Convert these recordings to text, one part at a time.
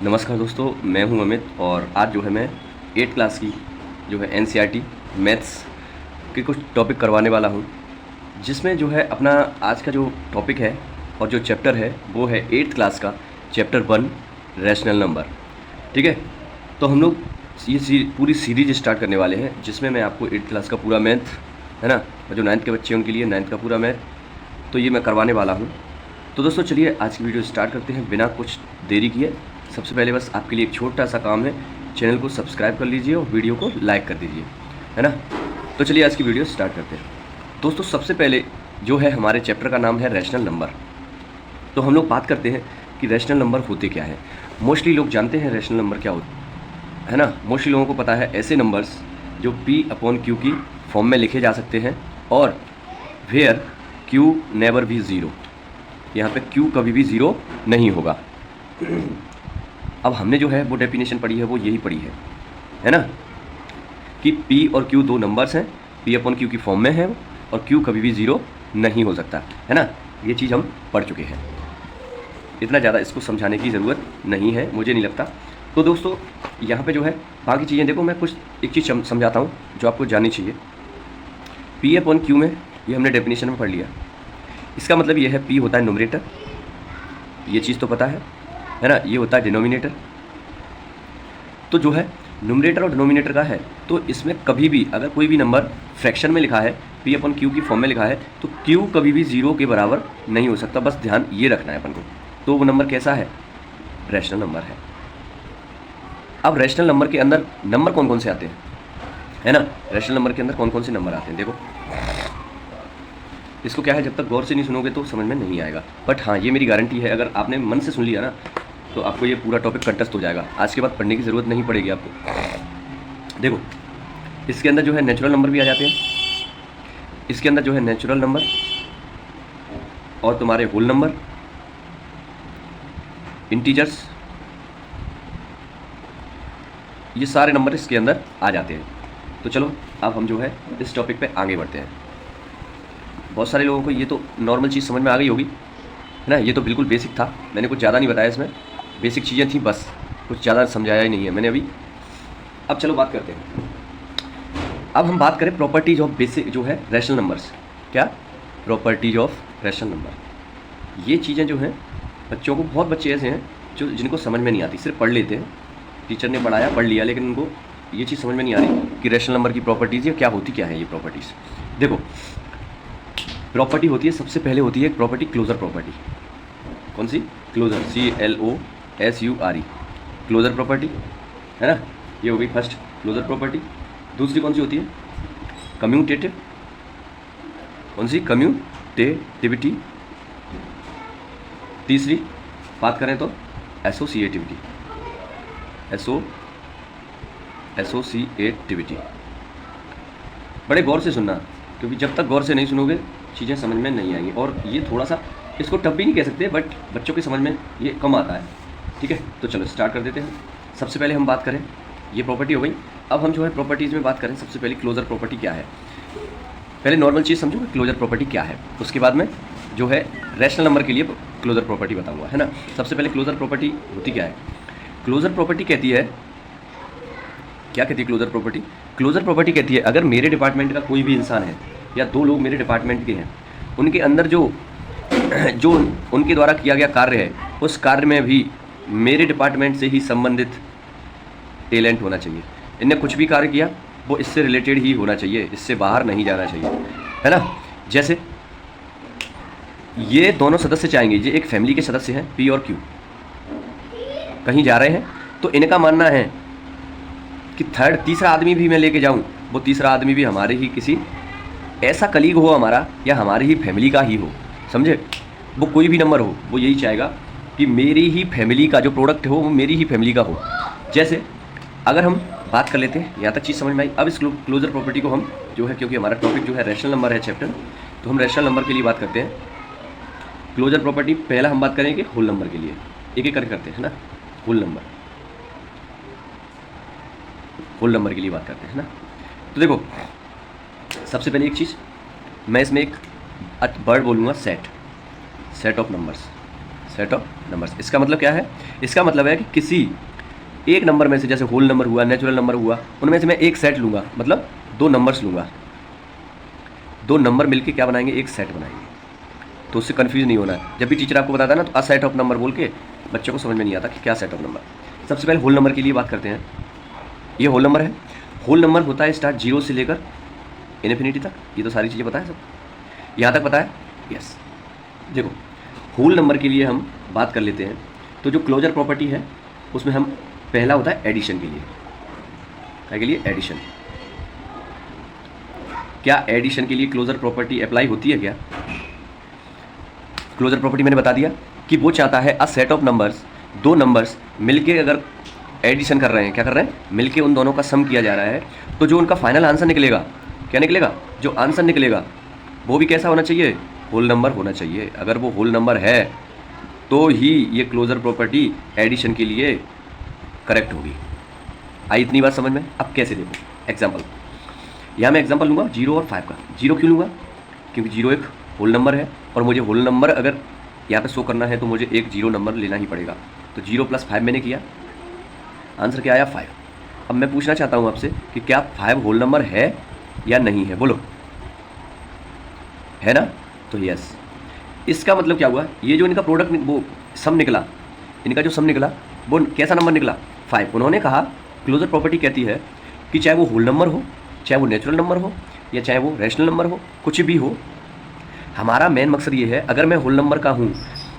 नमस्कार दोस्तों, मैं हूं अमित और आज जो है मैं 8th क्लास की जो है एनसीईआरटी मैथ्स के कुछ टॉपिक करवाने वाला हूं, जिसमें जो है अपना आज का जो टॉपिक है और जो चैप्टर है वो है 8th क्लास का चैप्टर 1 रैशनल नंबर। ठीक है, तो हम लोग ये पूरी सीरीज स्टार्ट करने वाले हैं, जिसमें मैं आपको 8th क्लास का पूरा मैथ है ना, और जो 9th के बच्चे हैं उनके लिए 9th का पूरा मैथ तो ये मैं करवाने वाला हूँ। तो दोस्तों चलिए आज की वीडियो स्टार्ट करते हैं बिना कुछ देरी किए। सबसे पहले बस आपके लिए एक छोटा सा काम है, चैनल को सब्सक्राइब कर लीजिए और वीडियो को लाइक कर दीजिए, है ना। तो चलिए आज की वीडियो स्टार्ट करते हैं। दोस्तों सबसे पहले जो है हमारे चैप्टर का नाम है रैशनल नंबर। तो हम लोग बात करते हैं कि रैशनल नंबर होते क्या है। मोस्टली लोग जानते हैं रैशनल नंबर क्या होता है ना। मोस्टली लोगों को पता है ऐसे नंबर्स जो P/Q की फॉर्म में लिखे जा सकते हैं और where Q never be zero, यहाँ पे Q कभी भी ज़ीरो नहीं होगा। अब हमने जो है वो डेफिनेशन पढ़ी है, वो यही पढ़ी है ना, कि P और Q दो नंबर्स हैं, P/Q की फॉर्म में है और Q कभी भी ज़ीरो नहीं हो सकता, है ना। ये चीज़ हम पढ़ चुके हैं, इतना ज़्यादा इसको समझाने की ज़रूरत नहीं है, मुझे नहीं लगता। तो दोस्तों यहाँ पे जो है बाकी चीज़ें देखो, मैं कुछ एक चीज़ समझाता हूँ जो आपको जाननी चाहिए। P/Q में ये हमने डेफिनेशन में पढ़ लिया। इसका मतलब ये है P होता है न्यूमरेटर, ये चीज़ तो पता है ना। ये होता है डिनोमिनेटर। तो जो है न्यूमरेटर और डिनोमिनेटर का है, तो इसमें कभी भी अगर कोई भी नंबर फ्रैक्शन में लिखा है, P/Q की फॉर्म में लिखा है, तो Q कभी भी ज़ीरो के बराबर नहीं हो सकता। बस ध्यान ये रखना है अपन को। तो वो नंबर कैसा है? रैशनल नंबर है। अब रैशनल नंबर के अंदर नंबर कौन कौन से आते हैं, है ना। रैशनल नंबर के अंदर कौन कौन से नंबर आते हैं देखो। इसको क्या है, जब तक गौर से नहीं सुनोगे तो समझ में नहीं आएगा। बट हाँ, ये मेरी गारंटी है, अगर आपने मन से सुन लिया ना तो आपको ये पूरा टॉपिक कंठस्थ हो जाएगा। आज के बाद पढ़ने की ज़रूरत नहीं पड़ेगी आपको। देखो इसके अंदर जो है नेचुरल नंबर भी आ जाते हैं। इसके अंदर जो है नेचुरल नंबर और तुम्हारे होल नंबर, इंटीजर्स, ये सारे नंबर इसके अंदर आ जाते हैं। तो चलो अब हम जो है इस टॉपिक पे आगे बढ़ते हैं। बहुत सारे लोगों को ये तो नॉर्मल चीज़ समझ में आ गई होगी, है ना। ये तो बिल्कुल बेसिक था, मैंने कुछ ज़्यादा नहीं बताया इसमें, बेसिक चीज़ें थी बस, कुछ ज़्यादा समझाया ही नहीं है मैंने अभी। अब चलो बात करते हैं। अब हम बात करें प्रॉपर्टीज ऑफ बेसिक जो है रैशनल नंबर्स। क्या? Properties of rational number. ये चीज़ें जो हैं बच्चों को, बहुत बच्चे ऐसे हैं जो जिनको समझ में नहीं आती, सिर्फ पढ़ लेते हैं, टीचर ने पढ़ाया पढ़ लिया, लेकिन उनको ये चीज़ समझ में नहीं आ रही कि रैशनल नंबर की प्रॉपर्टीज़ ये क्या होती, क्या है ये प्रॉपर्टीज़। देखो प्रॉपर्टी होती है, सबसे पहले होती है एक प्रॉपर्टी क्लोजर प्रॉपर्टी। कौन सी? क्लोजर, CLOSURE, क्लोजर प्रॉपर्टी, है ना। ये हो गई फर्स्ट क्लोजर प्रॉपर्टी। दूसरी कौन सी होती है? कम्यूटेटिव। कौन सी? कम्यूटेटिविटी। तीसरी बात करें तो एसोसिएटिविटी, एसोसिएटिविटी। बड़े गौर से सुनना, क्योंकि जब तक गौर से नहीं सुनोगे चीज़ें समझ में नहीं आएंगी। और ये थोड़ा सा, इसको टफ भी नहीं कह सकते, बट बच्चों की समझ में ये कम आता है। ठीक है, तो चलो स्टार्ट कर देते हैं। सबसे पहले हम बात करें, ये प्रॉपर्टी हो गई। अब हम जो है प्रॉपर्टीज़ में बात करें, सबसे पहले क्लोजर प्रॉपर्टी क्या है। पहले नॉर्मल चीज़ समझो कि क्लोजर प्रॉपर्टी क्या है, उसके बाद में जो है रैशनल नंबर के लिए क्लोजर प्रॉपर्टी बताऊँगा, है ना। सबसे पहले क्लोजर प्रॉपर्टी होती क्या है? क्लोजर प्रॉपर्टी कहती है, क्या कहती है क्लोजर प्रॉपर्टी? क्लोजर प्रॉपर्टी कहती है अगर मेरे डिपार्टमेंट का कोई भी इंसान है या दो लोग मेरे डिपार्टमेंट के हैं, उनके अंदर जो उनके द्वारा किया गया कार्य है, उस कार्य में भी मेरे डिपार्टमेंट से ही संबंधित टैलेंट होना चाहिए। इनने कुछ भी कार्य किया वो इससे रिलेटेड ही होना चाहिए, इससे बाहर नहीं जाना चाहिए, है ना। जैसे ये दोनों सदस्य चाहेंगे, ये एक फैमिली के सदस्य हैं P और Q, कहीं जा रहे हैं, तो इनका मानना है कि तीसरा आदमी भी मैं लेके जाऊं, वो तीसरा आदमी भी हमारे ही किसी ऐसा कलीग हो हमारा, या हमारी ही फैमिली का ही हो, समझे। वो कोई भी नंबर हो, वो यही चाहेगा कि मेरी ही फैमिली का जो प्रोडक्ट हो वो मेरी ही फैमिली का हो। जैसे अगर हम बात कर लेते हैं, यहाँ तक चीज़ समझ में आई। अब इस क्लोजर प्रॉपर्टी को हम जो है, क्योंकि हमारा टॉपिक जो है रैशनल नंबर है चैप्टर, तो हम रैशनल नंबर के लिए बात करते हैं। क्लोजर प्रॉपर्टी पहला हम बात करेंगे होल नंबर के लिए, एक एक करके करते हैं ना। होल नंबर, होल नंबर के लिए बात करते हैं ना। तो देखो सबसे पहले एक चीज़, मैं इसमें एक वर्ड बोलूँगा, set of numbers. Set of numbers. इसका मतलब क्या है? इसका मतलब है कि किसी एक नंबर में से, जैसे होल नंबर हुआ, नेचुरल नंबर हुआ, उनमें से मैं एक सेट लूँगा, मतलब दो नंबर्स लूँगा, दो नंबर मिलके क्या बनाएंगे? एक सेट बनाएंगे। तो उससे कन्फ्यूज नहीं होना है। जब भी टीचर आपको बताता है ना, तो अ सेट ऑफ नंबर बोल के बच्चों को समझ में नहीं आता कि क्या सेट ऑफ नंबर। सबसे पहले होल नंबर के लिए बात करते हैं। ये होल नंबर है। होल नंबर होता है स्टार्ट 0 से लेकर इन्फिनिटी तक। ये तो सारी चीज़ें पता है सब, यहाँ तक पता है? यस। देखो, होल नंबर के लिए हम बात कर लेते हैं। तो जो क्लोजर प्रॉपर्टी है उसमें हम पहला होता है एडिशन के लिए। क्या के लिए? एडिशन। क्या एडिशन के लिए क्लोजर प्रॉपर्टी अप्लाई होती है क्या? क्लोजर प्रॉपर्टी मैंने बता दिया कि वो चाहता है अ सेट ऑफ नंबर्स, दो नंबर्स मिलके अगर एडिशन कर रहे हैं, क्या कर रहे हैं? मिलके उन दोनों का सम किया जा रहा है, तो जो उनका फाइनल आंसर निकलेगा, क्या निकलेगा? जो आंसर निकलेगा वो भी कैसा होना चाहिए? होल नंबर होना चाहिए। अगर वो होल नंबर है तो ही ये क्लोजर प्रॉपर्टी एडिशन के लिए करेक्ट होगी। आई इतनी बात समझ में? अब कैसे? देखो एग्जाम्पल, यहाँ मैं एग्जाम्पल लूँगा 0 और 5 का। 0 क्यों लूँगा? क्योंकि 0 एक होल नंबर है, और मुझे होल नंबर अगर यहाँ पे शो करना है तो मुझे एक 0 नंबर लेना ही पड़ेगा। तो 0 + 5 मैंने किया, आंसर क्या आया? 5। अब मैं पूछना चाहता हूँ आपसे कि क्या 5 होल नंबर है या नहीं है? बोलो, है ना? तो यस। इसका मतलब क्या हुआ? ये जो इनका प्रोडक्ट वो सम निकला, इनका जो सम निकला वो कैसा नंबर निकला? 5। उन्होंने कहा, क्लोजर प्रॉपर्टी कहती है कि चाहे वो होल नंबर हो, चाहे वो नेचुरल नंबर हो, या चाहे वो रैशनल नंबर हो, कुछ भी हो, हमारा मेन मकसद ये है, अगर मैं होल नंबर का हूँ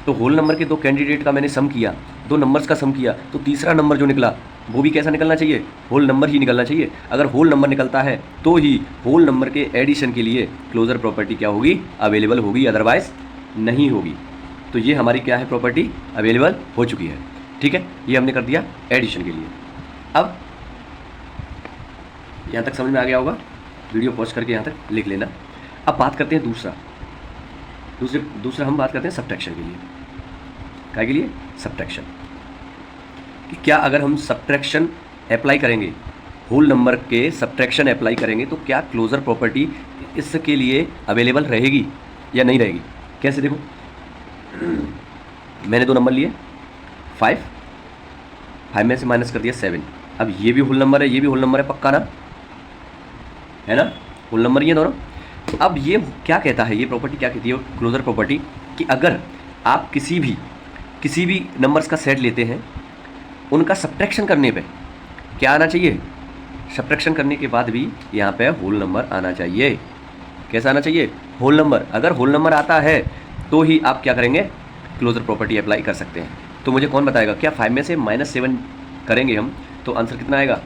तो होल नंबर के दो कैंडिडेट का मैंने सम किया, दो नंबर्स का सम किया, तो तीसरा नंबर जो निकला वो भी कैसा निकलना चाहिए? होल नंबर ही निकलना चाहिए। अगर होल नंबर निकलता है तो ही होल नंबर के एडिशन के लिए क्लोजर प्रॉपर्टी क्या होगी? अवेलेबल होगी, अदरवाइज नहीं होगी। तो ये हमारी क्या है? प्रॉपर्टी अवेलेबल हो चुकी है। ठीक है, ये हमने कर दिया एडिशन के लिए। अब यहाँ तक समझ में आ गया होगा, वीडियो पॉज करके यहाँ तक लिख लेना। अब बात करते हैं दूसरा हम बात करते हैं सब्ट्रैक्शन के लिए। क्या के लिए? सब्ट्रैक्शन। कि क्या अगर हम सब्ट्रैक्शन अप्लाई करेंगे, होल नंबर के सब्ट्रैक्शन अप्लाई करेंगे, तो क्या क्लोजर प्रॉपर्टी इसके लिए अवेलेबल रहेगी या नहीं रहेगी? कैसे? देखो, मैंने दो नंबर लिए, 5 में से माइनस कर दिया 7। अब ये भी होल नंबर है, ये भी होल नंबर है, पक्का ना? है ना? होल नंबर ही है दोनों। अब ये क्या कहता है, ये प्रॉपर्टी क्या कहती है, क्लोजर प्रॉपर्टी, कि अगर आप किसी भी नंबर्स का सेट लेते हैं, उनका सब्ट्रैक्शन करने पे क्या आना चाहिए? सब्ट्रैक्शन करने के बाद भी यहाँ पे होल नंबर आना चाहिए। कैसा आना चाहिए? Whole number. अगर होल नंबर आता है तो ही आप क्या करेंगे? क्लोजर प्रॉपर्टी अप्लाई कर सकते हैं। तो मुझे कौन बताएगा? क्या 5 में से -7 करेंगे हम तो आंसर कितना आएगा?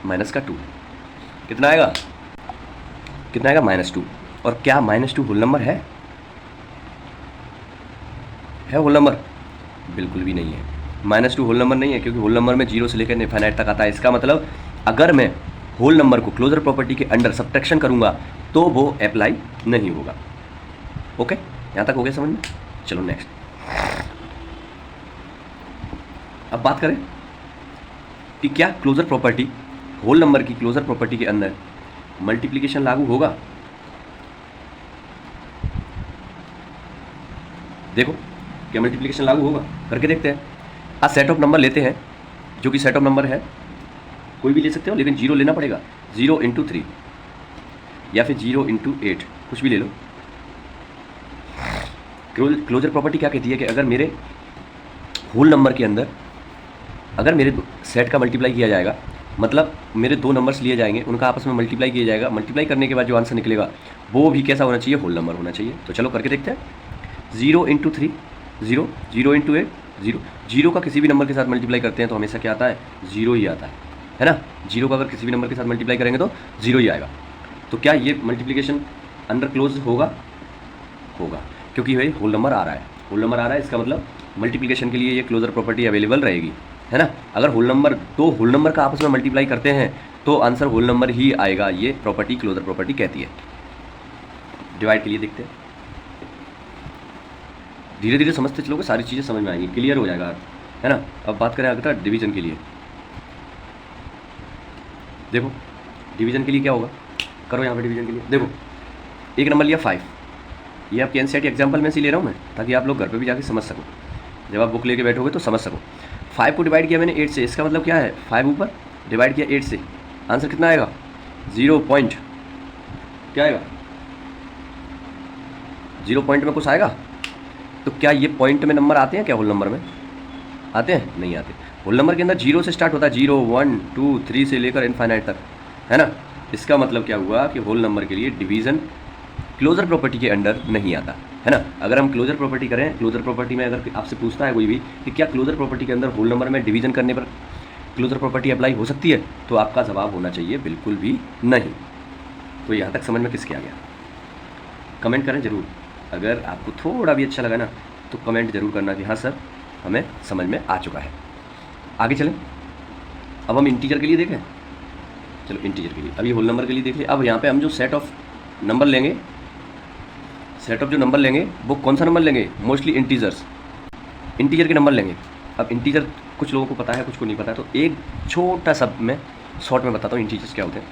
-2। कितना आएगा? -2। और क्या -2 होल नंबर है? Whole number? बिल्कुल भी नहीं है। -2 होल नंबर नहीं है, क्योंकि होल नंबर में 0 से लेकर इनफाइनाइट तक आता है। इसका मतलब अगर मैं होल नंबर को क्लोजर प्रॉपर्टी के अंडर सब्ट्रैक्शन करूंगा तो वो अप्लाई नहीं होगा। ओके, यहाँ तक हो गया समझ में? चलो नेक्स्ट। अब बात करें कि क्या क्लोजर प्रॉपर्टी, होल नंबर की क्लोजर प्रॉपर्टी के अंदर मल्टीप्लिकेशन लागू होगा? देखो, क्या मल्टीप्लिकेशन लागू होगा? करके देखते हैं। आज सेट ऑफ नंबर लेते हैं, जो कि सेट ऑफ नंबर है, कोई भी ले सकते हो, लेकिन 0 लेना पड़ेगा। 0 × 3 या फिर 0 × 8, कुछ भी ले लो। क्लोजर प्रॉपर्टी क्या कहती है कि अगर मेरे होल नंबर के अंदर अगर मेरे सेट का मल्टीप्लाई किया जाएगा, मतलब मेरे दो नंबर्स लिए जाएंगे, उनका आपस में मल्टीप्लाई किया जाएगा, मल्टीप्लाई करने के बाद जो आंसर निकलेगा वो भी कैसा होना चाहिए? होल नंबर होना चाहिए। तो चलो करके देखते हैं। 0 × 3 0, 0 × 8 0। 0 का किसी भी नंबर के साथ मल्टीप्लाई करते हैं तो हमेशा क्या आता है? 0 ही आता है ना? 0 का अगर किसी भी नंबर के साथ मल्टीप्लाई करेंगे तो 0 ही आएगा। तो क्या ये मल्टीप्लिकेशन अंडर क्लोज होगा? होगा, क्योंकि भाई होल नंबर आ रहा है। होल नंबर आ रहा है, इसका मतलब मल्टीप्लिकेशन के लिए ये क्लोजर प्रॉपर्टी अवेलेबल रहेगी, है ना? अगर दो होल नंबर का आपस में मल्टीप्लाई करते हैं तो आंसर होल नंबर ही आएगा। ये प्रॉपर्टी क्लोजर प्रॉपर्टी कहती है। डिवाइड के लिए देखते हैं। धीरे धीरे समझते चलोगे, सारी चीज़ें समझ में आएंगी, क्लियर हो जाएगा, है ना? अब बात करें आगे डिवीजन के लिए। देखो, डिवीजन के लिए क्या होगा? करो यहाँ पे डिवीजन के लिए। देखो, एक नंबर लिया 5, ये आपके एनसीईआरटी एग्जाम्पल में से ले रहा हूँ मैं, ताकि आप लोग घर पे भी जाके समझ सको, जब आप बुक लेके बैठोगे तो समझ सको। 5 को डिवाइड किया मैंने 8 से, इसका मतलब क्या है, 5 ऊपर डिवाइड किया 8 से, आंसर कितना आएगा, 0 पॉइंट, क्या आएगा, 0 पॉइंट में कुछ आएगा। तो क्या ये पॉइंट में नंबर आते हैं क्या, होल नंबर में आते हैं, नहीं आते। होल नंबर के अंदर 0 से स्टार्ट होता है, 0 1 2 3 से लेकर इनफाइनाइट तक, है ना। इसका मतलब क्या हुआ कि होल नंबर के लिए डिवीज़न क्लोजर प्रॉपर्टी के अंडर नहीं आता, है ना। अगर हम क्लोजर प्रॉपर्टी करें, क्लोजर प्रॉपर्टी में अगर आपसे पूछता है कोई भी कि क्या क्लोजर प्रॉपर्टी के अंदर होल नंबर में डिवीज़न करने पर क्लोजर प्रॉपर्टी अप्लाई हो सकती है, तो आपका जवाब होना चाहिए बिल्कुल भी नहीं। तो यहाँ तक समझ में किसके आ गया, कमेंट करें ज़रूर। अगर आपको थोड़ा भी अच्छा लगा ना, तो कमेंट जरूर करना कि हाँ सर हमें समझ में आ चुका है। आगे चलें, अब हम इंटीजर के लिए देखें। चलो इंटीजर के लिए, अभी होल नंबर के लिए देख लें। अब यहाँ पे हम जो सेट ऑफ नंबर लेंगे, सेट ऑफ जो नंबर लेंगे वो कौन सा नंबर लेंगे, मोस्टली इंटीजर्स, इंटीजर के नंबर लेंगे। अब इंटीजर कुछ लोगों को पता है, कुछ को नहीं पता है, तो एक छोटा सा मैं शॉर्ट में बताता हूँ इंटीजर्स क्या होते हैं।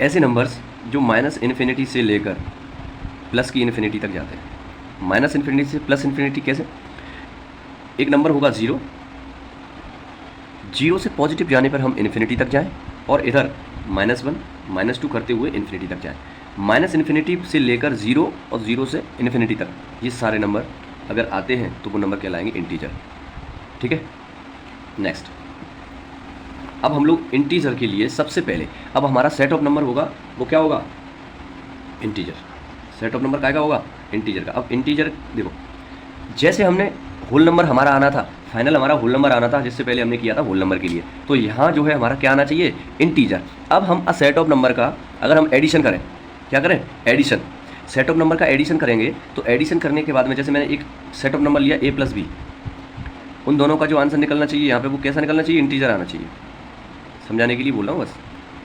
ऐसे नंबर्स जो माइनस इन्फिनिटी से लेकर प्लस की इन्फिनिटी तक जाते हैं। माइनस इन्फिनिटी से प्लस इन्फिनिटी कैसे, एक नंबर होगा 0, 0 से पॉजिटिव जाने पर हम इन्फिनिटी तक जाएं, और इधर -1 -2 करते हुए इन्फिनिटी तक जाएं। माइनस इन्फिनिटी से लेकर 0 और 0 से इन्फिनिटी तक ये सारे नंबर अगर आते हैं तो वो नंबर कहलाएंगे इंटीजर, ठीक है। नेक्स्ट, अब हम लोग इंटीजर के लिए सबसे पहले, अब हमारा सेट ऑफ नंबर होगा वो क्या होगा, इंटीजर। सेट ऑफ नंबर क्या होगा, इंटीजर का। अब इंटीजर देखो, जैसे हमने होल नंबर हमारा आना था, फाइनल हमारा होल नंबर आना था, जिससे पहले हमने किया था होल नंबर के लिए, तो यहाँ जो है हमारा क्या आना चाहिए, इंटीजर। अब हम सेट ऑफ नंबर का अगर हम एडिशन करें, क्या करें, एडिशन, सेट ऑफ नंबर का एडिशन करेंगे, तो एडिशन करने के बाद में जैसे मैंने एक सेट ऑफ नंबर लिया a + b, उन दोनों का जो आंसर निकलना चाहिए यहाँ पे वो कैसा निकलना चाहिए, इंटीजर आना चाहिए। समझाने के लिए बोल रहा हूँ बस,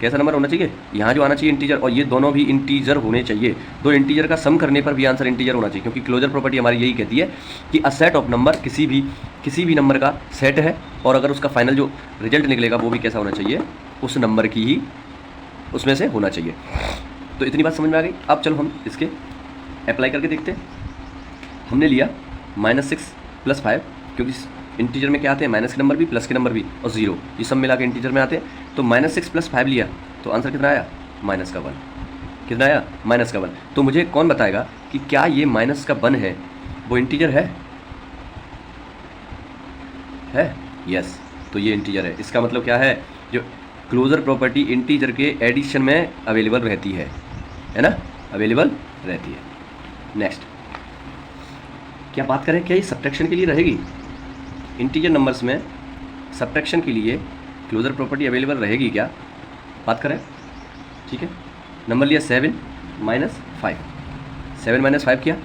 कैसा नंबर होना चाहिए, यहाँ जो आना चाहिए इंटीजर, और ये दोनों भी इंटीजर होने चाहिए। दो इंटीजर का सम करने पर भी आंसर इंटीजर होना चाहिए, क्योंकि क्लोजर प्रॉपर्टी हमारी यही कहती है कि अ सेट ऑफ नंबर किसी भी नंबर का सेट है, और अगर उसका फाइनल जो रिजल्ट निकलेगा वो भी कैसा होना चाहिए, उस नंबर की ही उसमें से होना चाहिए। तो इतनी बात समझ में आ गई। अब चलो हम इसके अप्लाई करके देखते हैं। हमने लिया -6 + 5, क्योंकि इंटीजर में क्या आते हैं, माइनस के नंबर भी, प्लस के नंबर भी, और 0, ये सब मिला के इंटीजर में आते हैं। तो -6 + 5 लिया, तो आंसर कितना आया, -1। कितना आया, -1। तो मुझे कौन बताएगा कि क्या ये -1 है वो इंटीजर है? यस, तो ये इंटीजर है। इसका मतलब क्या है, जो क्लोजर प्रॉपर्टी इंटीजर के एडिशन में अवेलेबल रहती है ना, अवेलेबल रहती है। नेक्स्ट, क्या बात करें, क्या ये सब्ट्रैक्शन के लिए रहेगी, इंटीजर नंबर्स में सब्ट्रैक्शन के लिए क्लोजर प्रॉपर्टी अवेलेबल रहेगी क्या, बात करें, ठीक है। नंबर लिया 7 - 5, 7 - 5 किया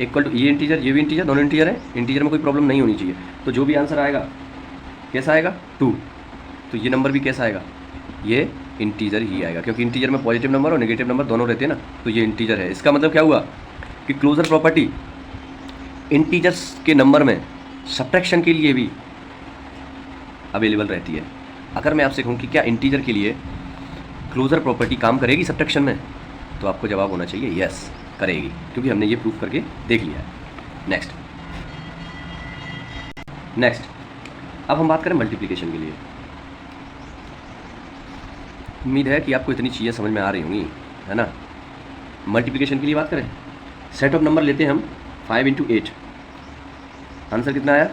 इक्वल टू, ये इंटीजर ये भी इंटीजर, दोनों इंटीजर है, इंटीजर में कोई प्रॉब्लम नहीं होनी चाहिए। तो जो भी आंसर आएगा कैसा आएगा, 2। तो ये नंबर भी कैसा आएगा, ये इंटीजर ही आएगा, क्योंकि इंटीजर में पॉजिटिव नंबर और नेगेटिव नंबर दोनों रहते हैं ना, तो ये इंटीजर है। इसका मतलब क्या हुआ कि क्लोजर प्रॉपर्टी इंटीजर्स के नंबर में सब्ट्रैक्शन के लिए भी अवेलेबल रहती है। अगर मैं आपसे कहूँ कि क्या इंटीजर के लिए क्लोजर प्रॉपर्टी काम करेगी सब्ट्रैक्शन में, तो आपको जवाब होना चाहिए यस, करेगी, क्योंकि हमने ये प्रूफ करके देख लिया है। नेक्स्ट, अब हम बात करें मल्टीप्लिकेशन के लिए। उम्मीद है कि आपको इतनी चीज़ें समझ में आ रही होंगी, है ना। मल्टीप्लिकेशन के लिए बात करें, सेट ऑफ नंबर लेते हैं हम 5 × 8, आंसर कितना आया,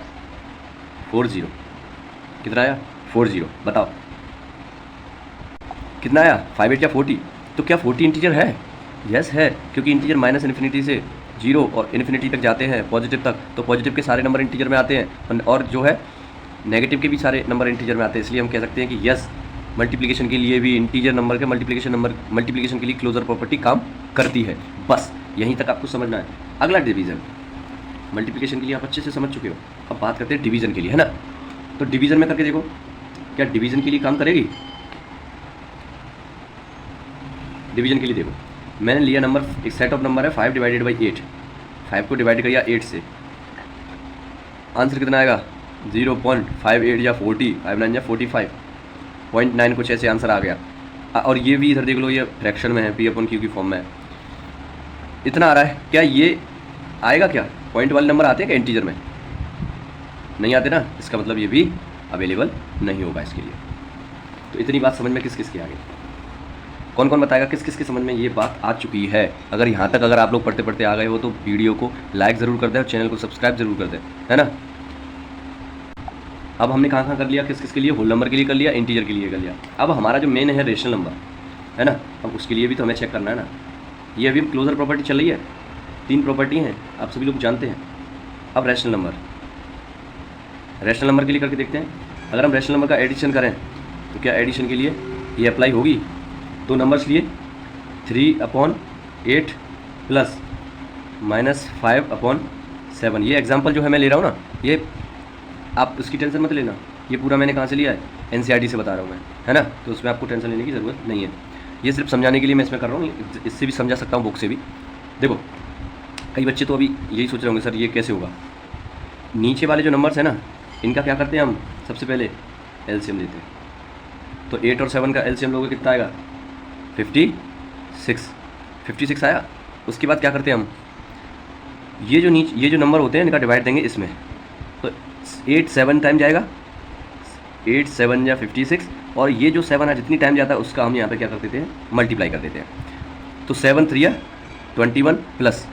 40। कितना आया, 40। बताओ कितना आया, 5 8 या 40। तो क्या 40 इंटीजर है, यस है, क्योंकि इंटीजर माइनस इन्फिनिटी से 0 और इन्फिनिटी तक जाते हैं, पॉजिटिव तक, तो पॉजिटिव के सारे नंबर इंटीजर में आते हैं, और जो है नेगेटिव के भी सारे नंबर इंटीजर में आते हैं। इसलिए हम कह सकते हैं कि यस, मल्टीप्लिकेशन के लिए भी इंटीजर नंबर के मल्टीप्लिकेशन के लिए क्लोजर प्रॉपर्टी काम करती है। बस यहीं तक आपको समझना है। अगला डिवीज़न, मल्टीप्लिकेशन के लिए आप अच्छे से समझ चुके हो, अब बात करते हैं डिवीज़न के लिए, है ना। तो डिवीज़न में करके देखो, क्या डिवीज़न के लिए काम करेगी, डिवीज़न के लिए देखो, मैंने लिया नंबर, एक सेट ऑफ नंबर है 5 / 8, 5 को डिवाइड किया 8 से, आंसर कितना आएगा, 0.58 या 40, 5 9 या 45, 0.9 कुछ ऐसे आंसर आ गया। और ये भी इधर देख लो, ये फ्रैक्शन में है, P/Q की फॉर्म में है। इतना आ रहा है, क्या ये आएगा? क्या पॉइंट वाले नंबर आते हैं क्या इंटीजर में? नहीं आते ना, इसका मतलब ये भी अवेलेबल नहीं होगा इसके लिए। तो इतनी बात समझ में किस किस की आ गई? कौन कौन बताएगा किस किस की समझ में ये बात आ चुकी है? अगर यहाँ तक अगर आप लोग पढ़ते पढ़ते आ गए हो तो वीडियो को लाइक ज़रूर कर दें और चैनल को सब्सक्राइब जरूर कर दें, है ना। अब हमने कहाँ कहाँ कर लिया, किस किस के लिए? होल नंबर के लिए कर लिया, इंटीजर के लिए कर लिया। अब हमारा जो मेन है रेशनल नंबर, है ना, अब उसके लिए भी तो हमें चेक करना है ना। ये अभी क्लोजर प्रॉपर्टी चल रही है, 3 प्रॉपर्टी हैं, आप सभी लोग जानते हैं। अब रेशनल नंबर के लिए करके देखते हैं। अगर हम रेशनल नंबर का एडिशन करें तो क्या एडिशन के लिए ये अप्लाई होगी? 2 नंबर्स लिए 3/8 प्लस -5/7। ये एग्जाम्पल जो है मैं ले रहा हूँ ना, ये आप उसकी टेंशन मत लेना, ये पूरा मैंने कहाँ से लिया है? NCERT से बता रहा हूँ मैं, है ना। तो उसमें आपको टेंशन लेने की ज़रूरत नहीं है, ये सिर्फ समझाने के लिए मैं इसमें कर रहा हूँ। इससे भी समझा सकता हूँ बुक से भी। देखो कई बच्चे तो अभी यही सोच रहे होंगे सर ये कैसे होगा। नीचे वाले जो नंबर्स हैं ना, इनका क्या करते हैं हम? सबसे पहले LCM लेते हैं। तो 8 और 7 का LCM लोगे कितना आएगा? 56 आया। उसके बाद क्या करते हैं हम? ये जो नंबर होते हैं इनका डिवाइड देंगे इसमें। तो 8 7 टाइम जाएगा, 8 7 या 56, और ये जो 7 है जितनी टाइम जाता है उसका हम यहाँ पे क्या कर देते हैं? मल्टीप्लाई कर देते हैं। तो 7 3 21 प्लस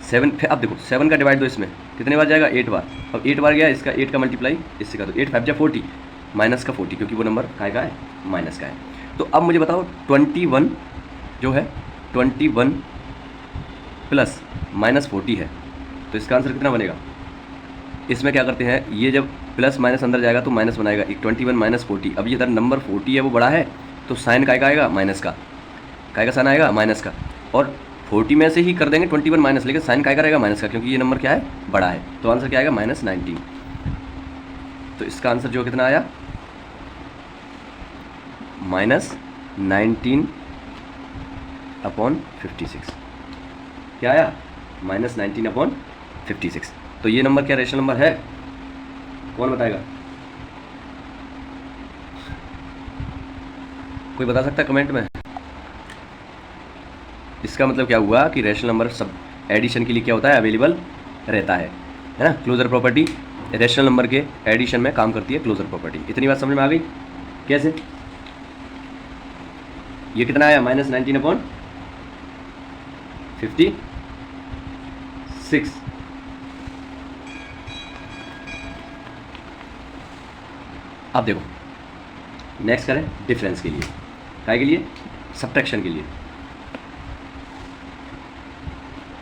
7। फिर अब देखो 7 का डिवाइड दो इसमें, कितने बार जाएगा? 8 बार। अब 8 बार गया, इसका 8 का मल्टीप्लाई इससे कर दो, 8 5 40, माइनस का 40, क्योंकि वो नंबर काय का है? माइनस का है। तो अब मुझे बताओ 21 जो है 21 प्लस -40 है, तो इसका आंसर कितना बनेगा? इसमें क्या करते हैं, ये जब प्लस माइनस अंदर जाएगा तो माइनस बनाएगा, 21 - 40। अब ये इधर नंबर 40 है वो बड़ा है, तो साइन काय का आएगा? माइनस का। काय का साइन आएगा? माइनस का। और 40 में से ही कर देंगे 21 माइनस, लेकिन साइन काय का रहेगा? माइनस का, क्योंकि ये नंबर क्या है? बड़ा है। तो आंसर क्या आएगा? -19। तो इसका आंसर जो कितना आया? -19/56। क्या आया? -19/56। तो ये नंबर क्या रेशनल नंबर है? कौन बताएगा? कोई बता सकता है कमेंट में? इसका मतलब क्या हुआ कि रेशनल नंबर सब एडिशन के लिए क्या होता है? अवेलेबल रहता है ना। क्लोजर प्रॉपर्टी रेशनल नंबर के एडिशन में काम करती है, क्लोजर प्रॉपर्टी। इतनी बात समझ में आ गई? कैसे? ये कितना आया? -19/56। अब देखो नेक्स्ट करें डिफरेंस के लिए। काय के लिए? सब्ट्रैक्शन के लिए।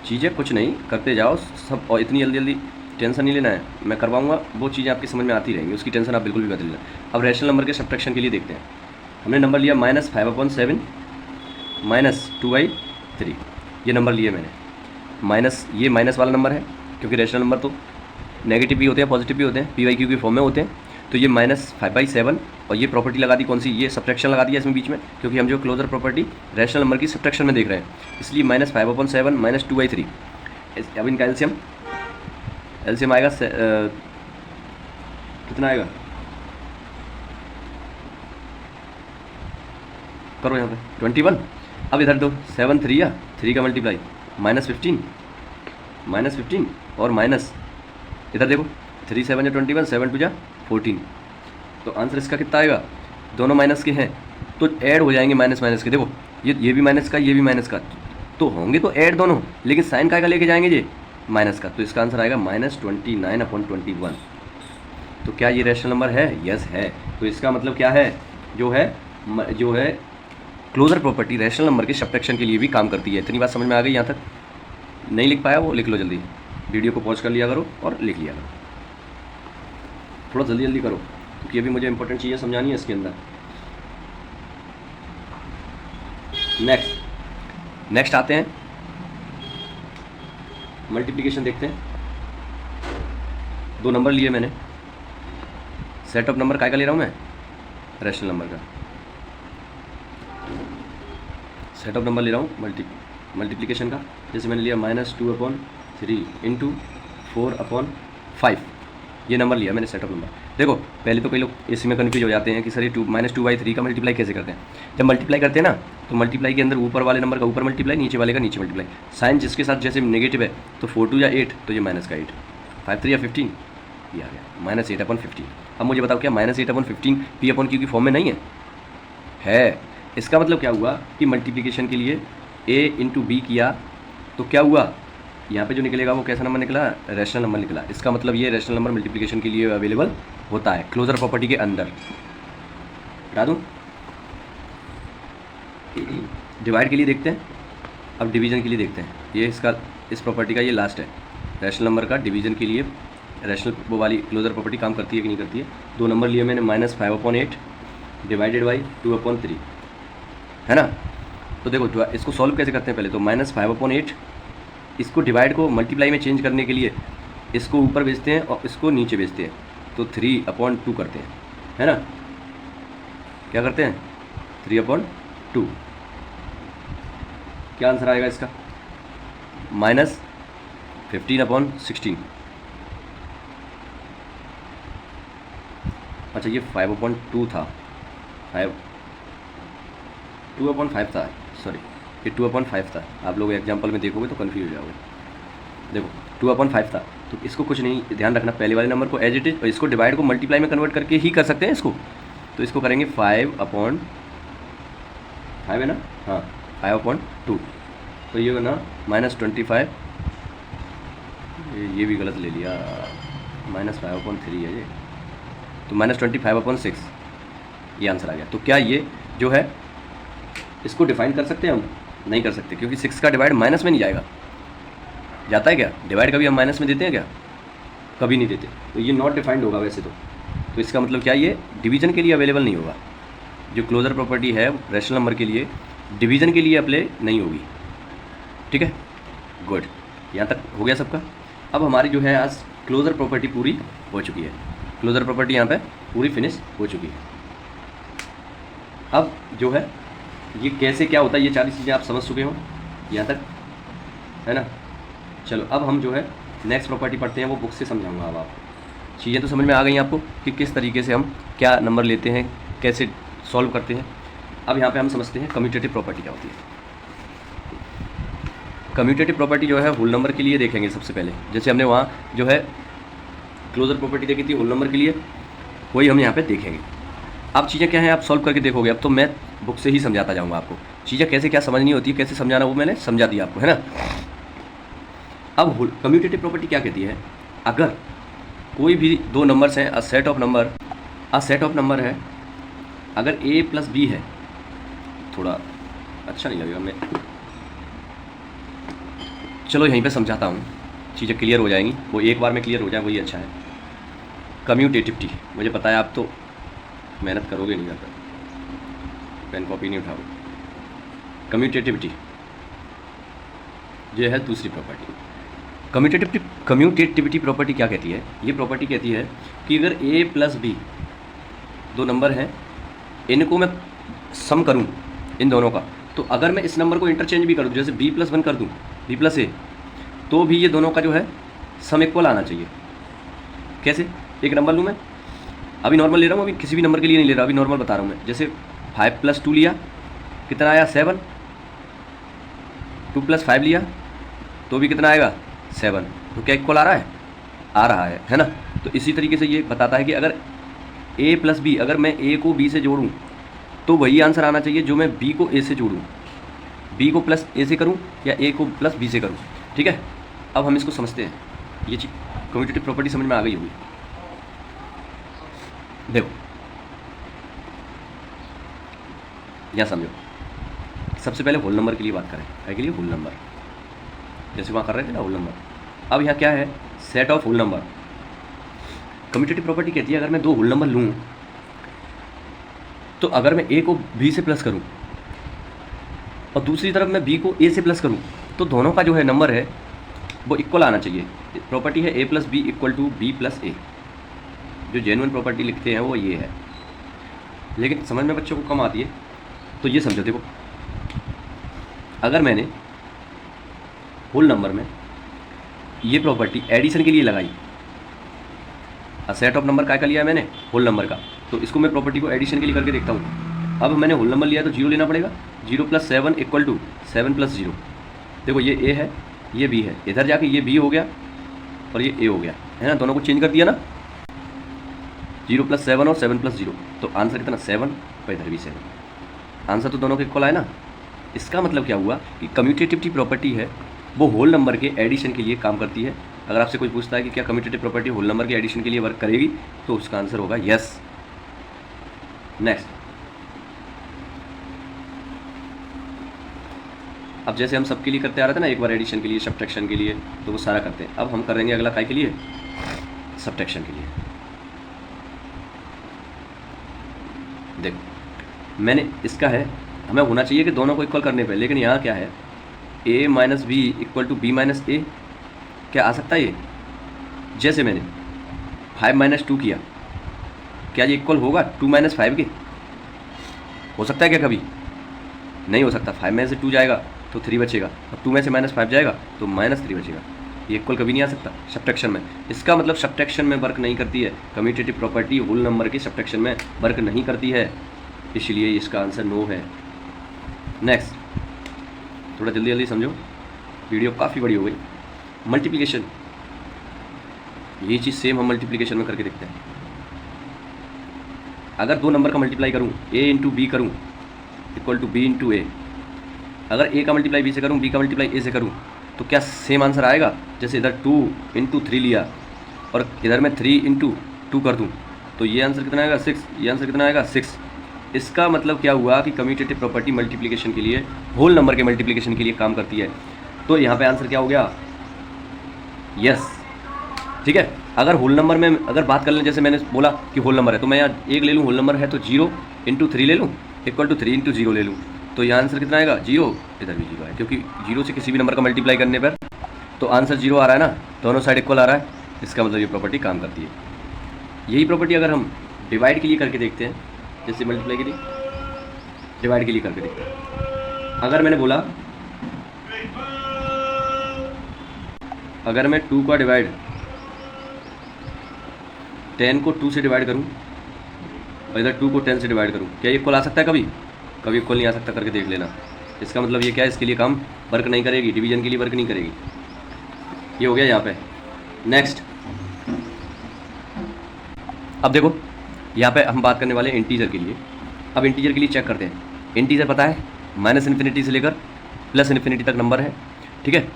चीज़ें कुछ नहीं, करते जाओ सब, और इतनी जल्दी टेंशन नहीं लेना है, मैं करवाऊंगा, वो चीज़ें आपकी समझ में आती रहेंगी, उसकी टेंशन आप बिल्कुल भी मत लेना। अब रेशनल नंबर के सब्ट्रैक्शन के लिए देखते हैं। हमने नंबर लिया -5/7 -2/3, ये नंबर लिए मैंने। ये माइनस वाला नंबर है, क्योंकि रेशनल नंबर तो नेगेटिव भी होते हैं पॉजिटिव भी होते हैं, PYQ के फॉर्म में होते हैं। तो ये -5/7, और ये प्रॉपर्टी लगा दी कौन सी? ये सब्ट्रैक्शन लगा दिया इसमें बीच में, क्योंकि हम जो क्लोजर प्रॉपर्टी रेशनल नंबर की सब्ट्रैक्शन में देख रहे हैं, इसलिए -5/7 -2/3। अब इनका एलसीएम आएगा कितना आएगा? करो यहाँ पे 21। अब इधर दो 7 3 3 का मल्टीप्लाई -15 और माइनस इधर देखो 3 7 जा 21, 7 2 जा 14। तो आंसर इसका कितना आएगा? दोनों माइनस के हैं तो ऐड हो जाएंगे माइनस के। देखो ये भी माइनस का, ये भी माइनस का, तो होंगे तो ऐड दोनों, लेकिन साइन का लेके जाएंगे ये माइनस का। तो इसका आंसर आएगा -29/21। तो क्या ये रेशनल नंबर है? यस है। तो इसका मतलब क्या है? जो है क्लोजर प्रॉपर्टी रेशनल नंबर के सब्ट्रैक्शन के लिए भी काम करती है। इतनी बात समझ में आ गई? यहाँ तक नहीं लिख पाया वो लिख लो जल्दी, वीडियो को पॉज कर लिया करो और लिख लिया करो, थोड़ा जल्दी करो, क्योंकि अभी मुझे इंपॉर्टेंट चीज़ें समझानी है इसके अंदर। नेक्स्ट आते हैं मल्टीप्लिकेशन देखते हैं। 2 नंबर लिए मैंने, सेट ऑफ नंबर काय का ले रहा हूँ मैं? रेशनल नंबर का सेट ऑफ नंबर ले रहा हूँ मल्टीप्लिकेशन का। जैसे मैंने लिया -2/3 × 4/5, ये नंबर लिया मैंने सेट ऑफ नंबर। देखो पहले तो कई लोग इसी में कन्फ्यूज हो जाते हैं कि सर ये -2/3 का मल्टीप्लाई कैसे करते हैं। जब मल्टीप्लाई करते हैं ना तो मल्टीप्लाई के अंदर ऊपर वाले नंबर का ऊपर मल्टीप्लाई, नीचे वाले का नीचे मल्टीप्लाई। साइन जिसके साथ जैसे नेगेटिव है तो 4 या 8 तो ये माइनस का 8, 5 या 15 ये आ गया -8/15। अब मुझे बताओ क्या -8/15 P/Q की फॉर्म में नहीं है? इसका मतलब क्या हुआ कि मल्टीप्लिकेशन के लिए A × B किया तो क्या हुआ, यहाँ पे जो निकलेगा वो कैसा नंबर निकला, रैशनल नंबर निकला। इसका मतलब ये रैशनल नंबर मल्टीप्लिकेशन के लिए अवेलेबल होता है क्लोजर प्रॉपर्टी के अंदर। बता दूँ, डिवाइड के लिए देखते हैं, अब डिवीजन के लिए देखते हैं। ये इसका इस प्रॉपर्टी का ये लास्ट है, रैशनल नंबर का डिवीजन के लिए रैशनल वो वाली क्लोजर प्रॉपर्टी काम करती है कि नहीं करती है। 2 नंबर लिए मैंने -5/8 डिवाइडेड बाई 2/3, है ना। तो देखो इसको सॉल्व कैसे करते हैं, पहले तो -5/8 इसको डिवाइड को मल्टीप्लाई में चेंज करने के लिए इसको ऊपर भेजते हैं और इसको नीचे भेजते हैं, तो 3/2 करते हैं, है ना। क्या करते हैं 3/2, क्या आंसर आएगा इसका, -15/16। अच्छा ये 5/2 था, 2/5 था, सॉरी ये 2/5 था। आप लोग एग्जाम्पल में देखोगे तो कन्फ्यूज हो जाओगे। देखो 2/5 था, तो इसको कुछ नहीं ध्यान रखना, पहले वाले नंबर को एज इट इज, और इसको डिवाइड को मल्टीप्लाई में कन्वर्ट करके ही कर सकते हैं इसको। तो इसको करेंगे 5/5 है ना, हाँ 5/2, तो ये ना -25, ये भी गलत ले लिया, -5/3 है ये, तो -25/6 ये आंसर आ गया। तो क्या ये जो है इसको डिफाइन कर सकते हैं हम? नहीं कर सकते, क्योंकि 6 का डिवाइड माइनस में नहीं जाएगा। जाता है क्या डिवाइड, कभी हम माइनस में देते हैं क्या, कभी नहीं देते। तो ये नॉट डिफाइंड होगा वैसे तो इसका मतलब क्या, ये डिवीजन के लिए अवेलेबल नहीं होगा। जो क्लोजर प्रॉपर्टी है रैशनल नंबर के लिए डिवीजन के लिए अप्लाई नहीं होगी। ठीक है, गुड, यहाँ तक हो गया सबका। अब हमारी जो है आज क्लोजर प्रॉपर्टी पूरी हो चुकी है, क्लोजर प्रॉपर्टी यहाँ पे पूरी फिनिश हो चुकी है। अब जो है ये कैसे क्या होता है, ये 4 चीज़ें आप समझ चुके हो यहाँ तक, है ना। चलो अब हम जो है नेक्स्ट प्रॉपर्टी पढ़ते हैं, वो बुक से समझाऊंगा। अब आपको चीज़ें तो समझ में आ गई आपको कि किस तरीके से हम क्या नंबर लेते हैं, कैसे सॉल्व करते हैं। अब यहाँ पे हम समझते हैं कम्यूटेटिव प्रॉपर्टी क्या होती है। कम्यूटेटिव प्रॉपर्टी जो है होल नंबर के लिए देखेंगे सबसे पहले। जैसे हमने वहाँ जो है क्लोजर प्रॉपर्टी देखी थी होल नंबर के लिए, वही हम यहाँ पे देखेंगे। अब चीज़ें क्या हैं आप सॉल्व करके देखोगे। अब तो मैं बुक से ही समझाता जाऊँगा आपको, चीज़ें कैसे क्या समझनी होती है, कैसे समझाना, वो मैंने समझा दिया आपको, है ना। अब कम्यूटेटिव प्रॉपर्टी क्या कहती है, अगर कोई भी 2 नंबर्स हैं, अ सेट ऑफ नंबर है, अगर a + b है, थोड़ा अच्छा नहीं लगेगा, मैं चलो यहीं पे समझाता हूँ, चीज़ें क्लियर हो जाएंगी, वो एक बार में क्लियर हो जाए वही अच्छा है। कम्यूटेटिविटी, मुझे पता है आप तो मेहनत करोगे नहीं ज़्यादा, पेन कॉपी नहीं उठाओगे। कम्यूटेटिविटी ये है दूसरी प्रॉपर्टी। कम्यूटेटिविटी प्रॉपर्टी क्या कहती है, ये प्रॉपर्टी कहती है कि अगर a + b 2 नंबर हैं, इनको मैं सम करूं इन दोनों का, तो अगर मैं इस नंबर को इंटरचेंज भी कर दूं, जैसे b + 1 कर दूं, b + a, तो भी ये दोनों का जो है सम इक्वल आना चाहिए। कैसे, एक नंबर लूँ मैं, अभी नॉर्मल ले रहा हूँ, अभी किसी भी नंबर के लिए नहीं ले रहा, अभी नॉर्मल बता रहा हूँ मैं। जैसे 5 + 2 लिया, कितना आया 7, 2 + 5 लिया तो भी कितना आएगा 7, तो क्या इक्वल आ रहा है ना। तो इसी तरीके से ये बताता है कि अगर a + b, अगर मैं a को b से जोड़ूं तो वही आंसर आना चाहिए जो मैं b को a से जोड़ूं, b को +a से करूं या a को +b से करूं। ठीक है, अब हम इसको समझते हैं, ये चीज़ कम्यूटेटिव प्रॉपर्टी समझ में आ गई होगी। देखो यहाँ समझो, सबसे पहले होल नंबर के लिए बात करें, है के लिए होल नंबर, जैसे वहाँ कर रहे थे ना होल नंबर। अब यहाँ क्या है, set of whole number. Commutative property कहती है अगर मैं 2 होल नंबर लूँ, तो अगर मैं a को b से प्लस करूँ और दूसरी तरफ मैं b को a से प्लस करूँ, तो दोनों का जो है नंबर है वो इक्वल आना चाहिए। प्रॉपर्टी है a + b = b + a। जो जेन्युइन प्रॉपर्टी लिखते हैं वो ये है, लेकिन समझ में बच्चों को कम आती है। तो ये समझो, देखो अगर मैंने होल नंबर में ये प्रॉपर्टी एडिशन के लिए लगाई, सेट ऑफ नंबर का लिया है मैंने, होल नंबर का। तो इसको मैं प्रॉपर्टी को एडिशन के लिए करके देखता हूँ। अब मैंने होल नंबर लिया तो 0 लेना पड़ेगा, 0 + 7 = 7 + 0। देखो ये ए है, ये बी है, इधर जाके ये बी हो गया और ये ए हो गया, है ना, दोनों को चेंज कर दिया ना, 0 + 7 और 7 + 0। तो आंसर कितना 7 और इधर भी 7। आंसर तो दोनों के इक्वल आए ना। इसका मतलब क्या हुआ कि कम्यूटेटिविटी प्रॉपर्टी है वो होल नंबर के एडिशन के लिए काम करती है। अगर आपसे कोई पूछता है कि क्या कम्यूटेटिव प्रॉपर्टी होल नंबर के एडिशन के लिए वर्क करेगी, तो उसका आंसर होगा यस। नेक्स्ट, अब जैसे हम सबके लिए करते आ रहे थे ना, एक बार एडिशन के लिए, सब्ट्रैक्शन के लिए, तो वो सारा करते हैं। अब हम करेंगे अगला काय के लिए, सब्ट्रैक्शन के लिए। देखो मैंने इसका है, हमें होना चाहिए कि दोनों को इक्वल करने पे, लेकिन यहाँ क्या है, a - b = b - a। क्या आ सकता है ये? जैसे मैंने 5 - 2 किया, क्या ये इक्वल होगा 2 - 5 के? हो सकता है क्या कभी? नहीं हो सकता। 5 में से 2 जाएगा तो 3 बचेगा, और 2 में से -5 जाएगा तो -3 बचेगा। ये इक्वल कभी नहीं आ सकता सब्ट्रैक्शन में। इसका मतलब सब्ट्रैक्शन में वर्क नहीं करती है कम्यूटेटिव प्रॉपर्टी, होल नंबर की सब्ट्रैक्शन में वर्क नहीं करती है, इसलिए इसका आंसर नो है। नेक्स्ट, थोड़ा जल्दी जल्दी समझो, वीडियो काफ़ी बड़ी हो गई। मल्टीप्लिकेशन, ये चीज़ सेम हम मल्टीप्लिकेशन में करके देखते हैं। अगर 2 नंबर का मल्टीप्लाई करूँ, a × b करूँ = b × a। अगर a का मल्टीप्लाई b से करूँ, b का मल्टीप्लाई a से करूँ, तो क्या सेम आंसर आएगा? जैसे इधर 2 × 3 लिया और इधर मैं 3 × 2 कर दूँ, तो ये आंसर कितना आएगा 6, ये आंसर कितना आएगा 6। इसका मतलब क्या हुआ कि कम्यूटेटिव प्रॉपर्टी मल्टीप्लिकेशन के लिए, होल नंबर के मल्टीप्लिकेशन के लिए काम करती है। तो यहाँ पे आंसर क्या हो गया? यस। ठीक है, अगर होल नंबर में अगर बात कर लें, जैसे मैंने बोला कि होल नंबर है, तो मैं यहाँ 1 ले लूँ, होल नंबर है तो 0 × 3 ले लूँ = 3 × 0 ले लूँ, तो यहाँ आंसर कितना आएगा 0। इधर भी 0 है, क्योंकि 0 से किसी भी नंबर का मल्टीप्लाई करने पर तो आंसर 0 आ रहा है ना, दोनों साइड इक्वल आ रहा है। इसका मतलब ये प्रॉपर्टी काम करती है। यही प्रॉपर्टी अगर हम डिवाइड के लिए करके देखते हैं, जैसे मल्टीप्लाई के लिए, डिवाइड के लिए करके देखते हैं। अगर मैंने बोला, अगर मैं 2 का डिवाइड 10 को 2 से डिवाइड करूं और इधर 2 को 10 से डिवाइड करूं, क्या ये इक्वल आ सकता है? कभी कभी इक्वल नहीं आ सकता, करके देख लेना। इसका मतलब ये क्या है, इसके लिए काम वर्क नहीं करेगी, डिवीजन के लिए वर्क नहीं करेगी। ये हो गया यहाँ पे। नेक्स्ट, अब देखो यहाँ पे हम बात करने वाले हैं इंटीजर के लिए। अब इंटीजर के लिए चेक करते हैं। इंटीजर पता है -∞ से लेकर +∞ तक नंबर है, ठीक है।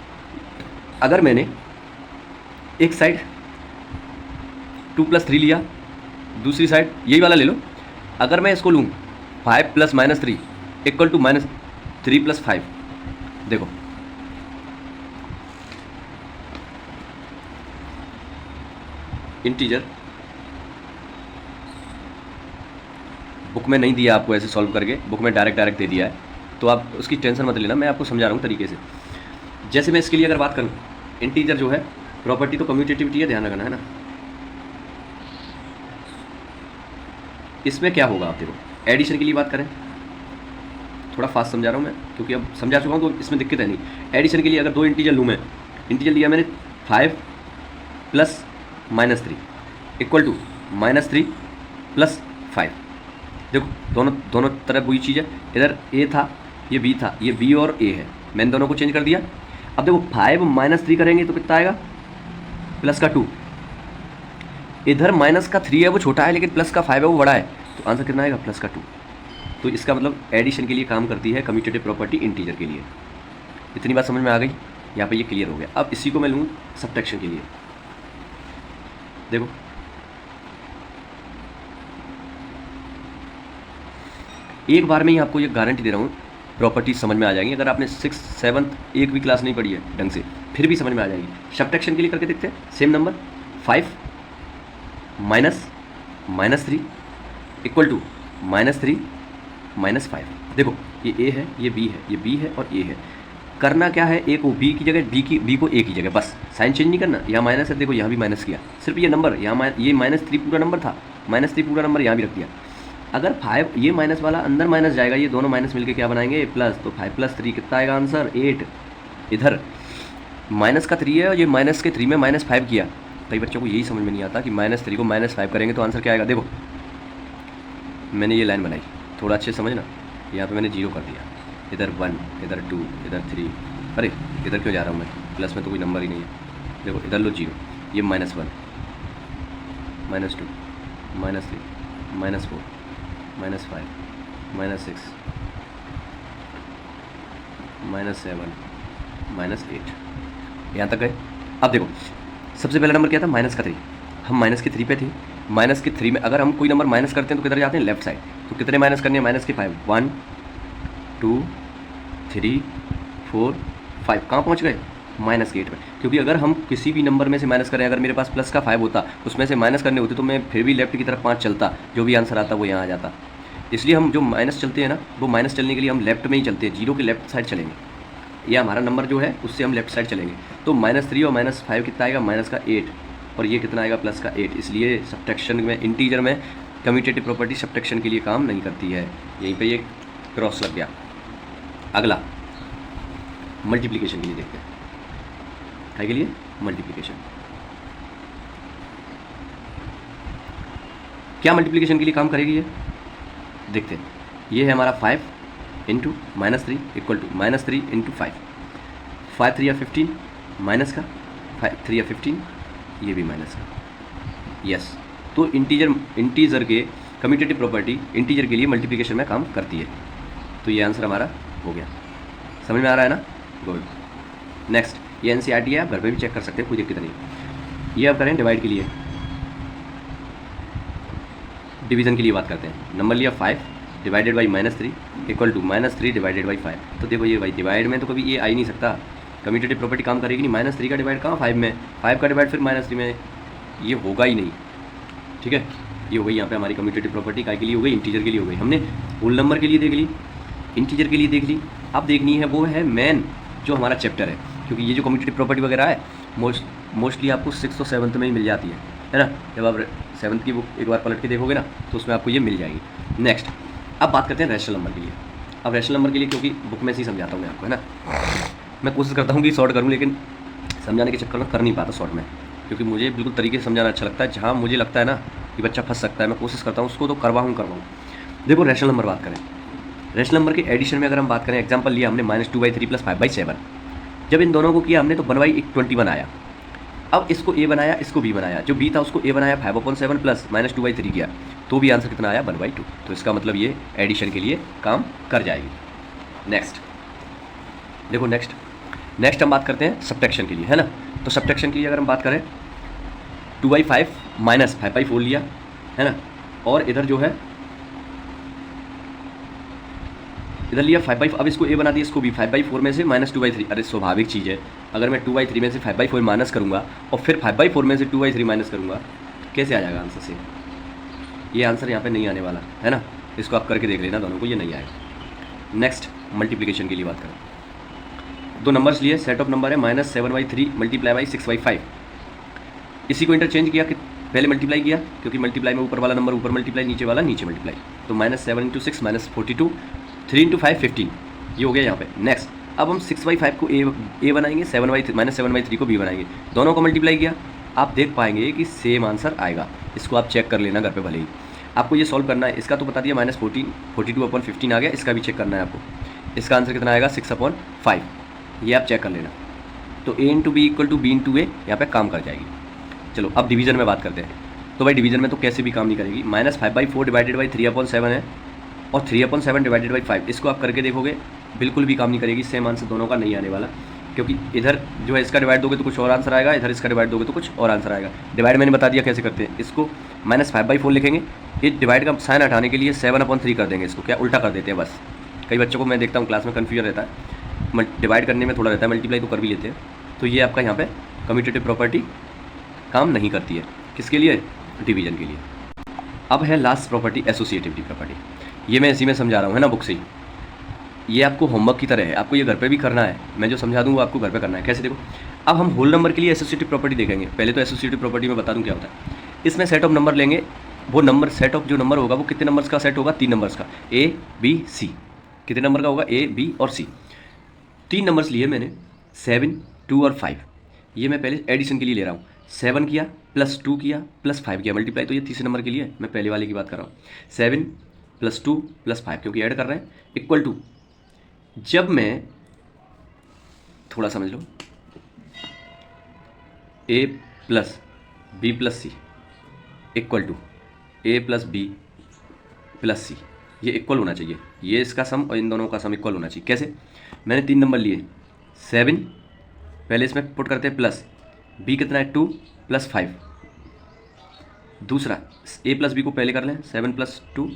अगर मैंने एक साइड 2 + 3 लिया, दूसरी साइड यही वाला ले लो। अगर मैं इसको लूँ 5 + -3 = -3 + 5, देखो इंटीजर बुक में नहीं दिया आपको ऐसे सॉल्व करके, बुक में डायरेक्ट दे दिया है, तो आप उसकी टेंशन मत लेना, मैं आपको समझा रहा हूँ तरीके से। जैसे मैं इसके लिए अगर बात करूँ, इंटीजर जो है प्रॉपर्टी तो कम्यूटेटिविटी है, ध्यान रखना है ना। इसमें क्या होगा, आप देखो एडिशन के लिए बात करें, थोड़ा फास्ट समझा रहा हूँ मैं, क्योंकि अब समझा चुका हूँ तो इसमें दिक्कत है नहीं। एडिशन के लिए अगर 2 इंटीजर लूँ मैं, इंटीजर लिया मैंने 5 + -3 = -3 + 5। देखो दोनों तरफ वही चीज़ है, इधर a था, ये b था, ये b और a है, मैंने दोनों को चेंज कर दिया। अब देखो 5 - 3 करेंगे तो कितना आएगा, +2। इधर -3 है वो छोटा है, लेकिन +5 है वो बड़ा है, तो आंसर कितना आएगा +2। तो इसका मतलब एडिशन के लिए काम करती है कम्यूटेटिव प्रॉपर्टी इंटीजर के लिए। इतनी बात समझ में आ गई, यहाँ पे ये क्लियर हो गया। अब इसी को मैं लूँ सब्ट्रैक्शन के लिए। देखो एक बार में ही आपको ये गारंटी दे रहा हूँ, प्रॉपर्टी समझ में आ जाएगी। अगर आपने 6th 7th एक भी क्लास नहीं पढ़ी है ढंग से, फिर भी समझ में आ जाएगी। सब्ट्रैक्शन के लिए करके देखते हैं। Same number 5 - -3 = -3 - 5। देखो ये a है, ये b है, ये b है और a है। करना क्या है, a को b की जगह, b को a की जगह, बस साइन चेंज नहीं करना। यहाँ माइनस है, देखो यहाँ भी माइनस किया, सिर्फ ये नंबर यहाँ ये -3 पूरा नंबर था, -3 पूरा नंबर यहाँ भी रख दिया। अगर 5 ये माइनस वाला अंदर माइनस जाएगा, ये दोनों माइनस मिलके क्या बनाएंगे प्लस, तो 5 + 3 कितना आएगा आंसर 8। इधर माइनस का 3 है और ये माइनस के 3 में -5 किया, कई बच्चों को यही समझ में नहीं आता कि -3 को -5 करेंगे तो आंसर क्या आएगा। देखो मैंने ये लाइन बनाई, थोड़ा अच्छे समझना। यहाँ पे मैंने 0 कर दिया, इधर 1, इधर 2, इधर 3। अरे इधर क्यों जा रहा हूँ मैं, प्लस में तो कोई नंबर ही नहीं है। देखो इधर लो 0, ये -1, -2, -3, -4, -5, -6, -7, -8, यहाँ तक गए। अब देखो सबसे पहला नंबर क्या था, -3। हम -3 पे थे। -3 में अगर हम कोई नंबर माइनस करते हैं तो किधर जाते हैं, लेफ्ट साइड। तो कितने माइनस करने हैं, -5, 1, 2, 3, 4, 5। कहाँ पहुँच गए, -8 में। क्योंकि अगर हम किसी भी नंबर में से माइनस करें, अगर मेरे पास प्लस का 5 होता, उसमें से माइनस करने होते तो मैं फिर भी लेफ्ट की तरफ 5 चलता, जो भी आंसर आता वो यहाँ आ जाता। इसलिए हम जो माइनस चलते हैं ना, वो माइनस चलने के लिए हम लेफ्ट में ही चलते हैं, 0 के लेफ्ट साइड चलेंगे। या हमारा नंबर जो है उससे हम लेफ्ट साइड चलेंगे। तो -3 और -5 कितना आएगा, -8, और ये कितना आएगा, +8। इसलिए सब्ट्रैक्शन में, इंटीजर में कम्यूटेटिव प्रॉपर्टी सब्ट्रैक्शन के लिए काम नहीं करती है। यहीं पे ये क्रॉस लग गया। अगला मल्टीप्लिकेशन के लिए देखते हैं। क्या के लिए, मल्टीप्लिकेशन। क्या मल्टीप्लिकेशन के लिए काम करेगी ये, देखते हैं। ये है हमारा 5 इंटू -3 इक्वल टू -3 इंटू 5। 5 3 या 15, माइनस का 5 3 या 15, ये भी माइनस का। यस, तो इंटीजर के कम्यूटेटिव प्रॉपर्टी इंटीजर के लिए मल्टीप्लिकेशन में काम करती है। तो ये आंसर हमारा हो गया। समझ में आ रहा है ना, गुड। नेक्स्ट, ये NCERT है, आप घर पे भी चेक कर सकते हैं, कोई दिक्कत नहीं। ये अब करें डिवाइड के लिए, डिवीज़न के लिए बात करते हैं। नंबर लिया 5 divided by -3 equal to -3 divided by 5। तो देखो ये भाई डिवाइड में तो कभी ये आ ही नहीं सकता, कम्यूटेटिव प्रॉपर्टी काम करेगी नहीं। -3 का डिवाइड कहाँ 5 में, 5 का डिवाइड फिर -3 में, ये होगा ही नहीं। ठीक है, ये हो गई यहाँ पे हमारी कम्यूटेटिव प्रॉपर्टी। काय के लिए हो गई, इंटीजर के लिए हो गई। हमने होल नंबर के लिए देख ली, इंटीजर के लिए देख ली। अब देखनी है वो है मेन जो हमारा चैप्टर है, क्योंकि ये जो कम्यूटेटिव प्रॉपर्टी वगैरह है मोस्टली आपको 6th और 7th में ही मिल जाती है ना। जब आप 7th की बुक एक बार पलट के देखोगे ना तो उसमें आपको ये मिल जाएगी। नेक्स्ट, अब बात करते हैं रैशनल नंबर के लिए। अब रैशनल नंबर के लिए, क्योंकि बुक में से ही समझाता हूँ मैं आपको, है ना। मैं कोशिश करता हूँ कि शॉर्ट करूँ, लेकिन समझाने के चक्कर में कर नहीं पाता शॉर्ट में, क्योंकि मुझे बिल्कुल तरीके से समझाना अच्छा लगता है। जहाँ मुझे लगता है ना कि बच्चा फंस सकता है, मैं कोशिश करता हूँ उसको तो करवाऊँ। देखो रैशनल नंबर बात करें, रैशनल नंबर के एडिशन में अगर हम बात करें, एग्जांपल लिया हमने -2/3 + 5/7। जब इन दोनों को किया हमने तो 1/21 आया। अब इसको a बनाया, इसको b बनाया, जो b था उसको a बनाया 5/7 प्लस -2/3 किया, तो भी आंसर कितना आया, 1/2। तो इसका मतलब ये एडिशन के लिए काम कर जाएगी। नेक्स्ट देखो, नेक्स्ट हम बात करते हैं सब्ट्रैक्शन के लिए, है ना। तो सब्ट्रैक्शन के लिए अगर हम बात करें, 2/5 माइनस 5/4 लिया, है ना। और इधर जो है, इधर लिया 5/4, अब इसको a बना दिया, इसको भी 5/4 में से -2/3। अरे स्वाभाविक चीज़ है, अगर मैं 2/3 में से 5/4 माइनस करूँगा और फिर 5/4 में से 2/3 माइनस करूँगा, कैसे आ जाएगा आंसर से। ये आंसर यहाँ पे नहीं आने वाला है ना। इसको आप करके देख लेना, दोनों को ये नहीं आएगा। नेक्स्ट, मल्टीप्लिकेशन के लिए बात करें, दो नंबर्स लिए, सेट ऑफ नंबर है -7/3 × 6/5। इसी को इंटरचेंज किया कि पहले मल्टीप्लाई किया, क्योंकि मल्टीप्लाई में ऊपर वाला नंबर ऊपर मल्टीप्लाई, नीचे वाला नीचे मल्टीप्लाई। तो -7 × 6 -42, 3 × 5 15, ये हो गया यहाँ पे। नेक्स्ट, अब हम 6/5 को a बनाएंगे, -7/3 को b बनाएंगे, दोनों को मल्टीप्लाई किया, आप देख पाएंगे कि सेम आंसर आएगा। इसको आप चेक कर लेना घर पे, भले ही आपको ये सॉल्व करना है। इसका तो बता दिया -42/15 आ गया, इसका भी चेक करना है आपको। इसका आंसर कितना आएगा, 6/5, ये आप चेक कर लेना। तो a × b = b × a यहाँ पे काम कर जाएगी। चलो अब डिवीजन में बात करते हैं। तो भाई डिवीजन में तो कैसे भी काम नहीं करेगी। -5/4 डिवाइडेड बाई 3/7 है, और 3/7 डिवाइडेड बाई 5, इसको आप करके देखोगे बिल्कुल भी काम नहीं करेगी। सेम आंसर दोनों का नहीं आने वाला, क्योंकि इधर जो है इसका डिवाइड दोगे तो कुछ और आंसर आएगा, इधर इसका डिवाइड दोगे तो कुछ और आंसर आएगा। डिवाइड मैंने बता दिया कैसे करते हैं। इसको -5/4 लिखेंगे, ये डिवाइड का साइन हटाने के लिए 7/3 कर देंगे। इसको क्या उल्टा कर देते हैं बस। कई बच्चों को मैं देखता हूँ क्लास में कन्फ्यूजन रहता है, डिवाइड करने में थोड़ा रहता है, मल्टीप्लाई तो कर भी लेते हैं। तो ये आपका यहाँ पे कम्यूटेटिव प्रॉपर्टी काम नहीं करती है। किसके लिए, डिवीजन के लिए। अब है लास्ट प्रॉपर्टी, एसोसिएटिविटी प्रॉपर्टी। ये मैं इसी में समझा रहा हूँ, है ना, बुक से ही। ये आपको होमवर्क की तरह है, आपको ये घर पे भी करना है। मैं जो समझा दूँ वो आपको घर पे करना है। कैसे, देखो अब हम होल नंबर के लिए एसोसिएटिव प्रॉपर्टी देखेंगे। पहले तो एसोसिएटिव प्रॉपर्टी में बता दूँ क्या होता है। इसमें सेट ऑफ नंबर लेंगे, वो नंबर सेट ऑफ जो नंबर होगा वो कितने नंबर्स का सेट होगा, 3 नंबर्स का, A B C। कितने नंबर का होगा, A B और C। 3 नंबर्स लिए मैंने, 7 2 और 5। ये मैं पहले एडिशन के लिए ले रहा हूँ। 7 किया प्लस 2 किया प्लस 5 किया मल्टीप्लाई, तो ये तीसरे नंबर के लिए है, मैं पहले वाले की बात कर रहा हूँ। 7 प्लस 2 प्लस 5 क्योंकि ऐड कर रहे हैं, इक्वल टू, जब मैं थोड़ा समझ लो, a plus B plus C equal to a plus B plus C, ये इक्वल होना चाहिए, ये इसका सम और इन दोनों का सम इक्वल होना चाहिए। कैसे? मैंने 3 नंबर लिए, 7 पहले इसमें पुट करते हैं प्लस, b कितना है 2 प्लस 5, दूसरा a प्लस बी को पहले कर लें 7 प्लस 2,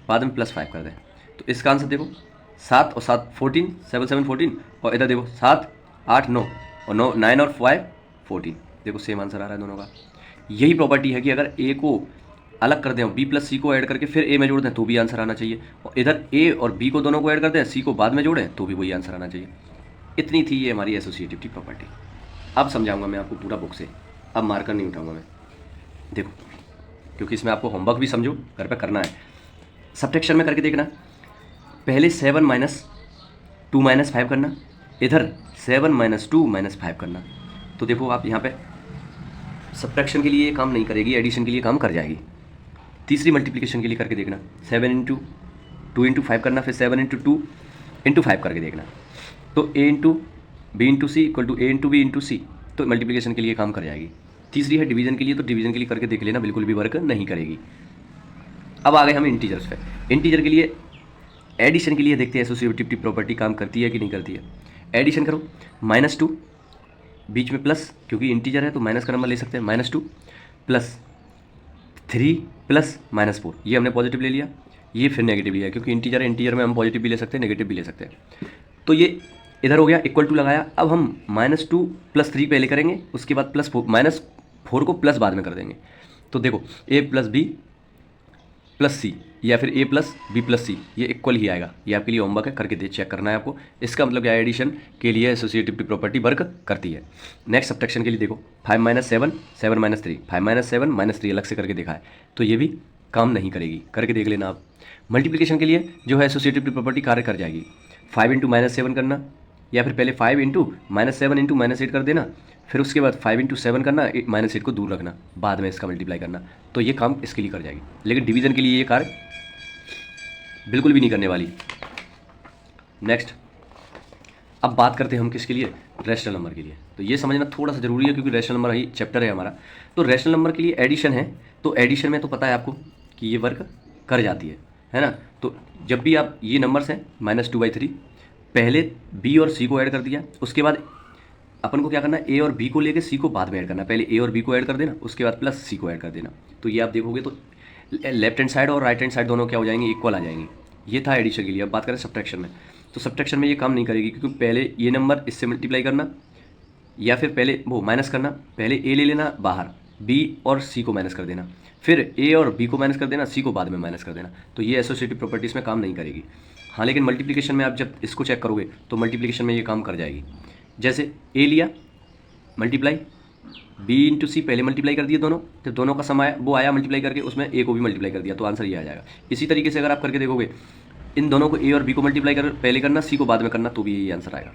बाद में प्लस 5 कर दें, तो इसका आंसर देखो 7 और 7 14, 7 7 14, और इधर देखो 7 8 9 और 9 9 और 5 14, देखो सेम आंसर आ रहा है दोनों का। यही प्रॉपर्टी है कि अगर a को अलग कर दें और b प्लस सी को ऐड करके फिर a में जोड़ दें तो भी आंसर आना चाहिए, और इधर a और b को दोनों को ऐड कर दें, c को बाद में जोड़ें तो भी वही आंसर आना चाहिए। इतनी थी ये हमारी एसोसिएटिविटी प्रॉपर्टी। अब समझाऊंगा मैं आपको पूरा बुक से, अब मार्कर नहीं उठाऊंगा मैं, देखो, क्योंकि इसमें आपको होमवर्क भी समझो घर पे करना है। सब्ट्रैक्शन में करके देखना, पहले 7 माइनस 2 माइनस 5 करना, इधर 7 माइनस 2 माइनस 5 करना, तो देखो आप यहाँ पे सब्ट्रैक्शन के लिए ये काम नहीं करेगी, एडिशन के लिए काम कर जाएगी। तीसरी मल्टीप्लिकेशन के लिए करके देखना, 7 इंटू 2 इंटू 5 करना, फिर 7 इंटू 2 इंटू 5 करके देखना, तो a into B into C equal to a into B into C, तो मल्टीप्लिकेशन के लिए काम कर जाएगी। तीसरी है डिवीजन के लिए, तो डिवीजन के लिए करके देख लेना, बिल्कुल भी वर्क नहीं करेगी। अब आ गए हम इंटीजर्स पे। इंटीजर के लिए एडिशन के लिए देखते हैं एसोसिएटिविटी प्रॉपर्टी काम करती है कि नहीं करती है। एडिशन करो, -2 बीच में प्लस, क्योंकि इंटीजर है तो माइनस का नंबर ले सकते हैं, -2 प्लस 3 प्लस -4, ये हमने पॉजिटिव ले लिया, ये फिर नेगेटिव लिया, क्योंकि इंटीजर है, इंटीजर में हम पॉजिटिव भी ले सकते हैं नेगेटिव भी ले सकते हैं। तो ये इधर हो गया, इक्वल टू लगाया। अब हम -2 प्लस 3 पहले करेंगे, उसके बाद -4 को प्लस बाद में कर देंगे। तो देखो a प्लस बी प्लस सी या फिर a plus B plus C, ये इक्वल ही आएगा। ये आपके लिए होमवर्क है, करके चेक करना है आपको। इसका मतलब क्या है, एडिशन के लिए एसोसिएटिविटी प्रॉपर्टी वर्क करती है। नेक्स्ट सब्ट्रैक्शन के लिए देखो, 5 माइनस 7 7 माइनस 3, 5 माइनस 7 माइनस 3 अलग से करके देखा है, तो ये भी काम नहीं करेगी, करके देख लेना आप। मल्टीप्लिकेशन के लिए जो है एसोसिएटिविटी प्रॉपर्टी कार्य कर जाएगी। 5 इंटू -7 करना, या फिर पहले 5 इंटू -7 इंटू -8 कर देना, फिर उसके बाद 5 इंटू 7 करना, -8 को दूर रखना, बाद में इसका मल्टीप्लाई करना, तो ये काम इसके लिए कर जाएगी। लेकिन डिवीजन के लिए ये कार्य बिल्कुल भी नहीं करने वाली। नेक्स्ट, अब बात करते हैं हम किसके लिए, रैशनल नंबर के लिए। तो ये समझना थोड़ा सा जरूरी है, क्योंकि रैशनल नंबर ही चैप्टर है हमारा। तो रैशनल नंबर के लिए एडिशन है, तो एडिशन में तो पता है आपको कि ये वर्क कर जाती है ना। तो जब भी आप ये नंबर्स हैं -2/3, पहले b और c को ऐड कर दिया, उसके बाद अपन को क्या करना है, a और b को लेके c को बाद में ऐड करना। पहले a और b को ऐड कर देना, उसके बाद प्लस c को ऐड कर देना। तो ये आप देखोगे तो लेफ्ट हैंड साइड और राइट हैंड साइड दोनों क्या हो जाएंगे, इक्वल आ जाएंगे। ये था एडिशन के लिए। अब बात करें सब्ट्रैक्शन में, तो सब्ट्रैक्शन में ये काम नहीं करेगी, क्योंकि पहले ये नंबर इससे मल्टीप्लाई करना, या फिर पहले वो माइनस करना, पहले a ले लेना बाहर, b और c को माइनस कर देना, फिर a और b को माइनस कर देना, c को बाद में माइनस कर देना। तो ये एसोसिएटिव प्रॉपर्टीज में काम नहीं करेगी। हाँ, लेकिन मल्टीप्लिकेशन में आप जब इसको चेक करोगे तो मल्टीप्लिकेशन में ये काम कर जाएगी। जैसे a लिया मल्टीप्लाई, b इंटू सी पहले मल्टीप्लाई कर दिए दोनों, जब दोनों का सम आया वो आया मल्टीप्लाई करके, उसमें a को भी मल्टीप्लाई कर दिया, तो आंसर ये आ जाएगा। इसी तरीके से अगर आप करके देखोगे, इन दोनों को a और b को मल्टीप्लाई कर पहले करना, c को बाद में करना, तो भी यही आंसर आएगा।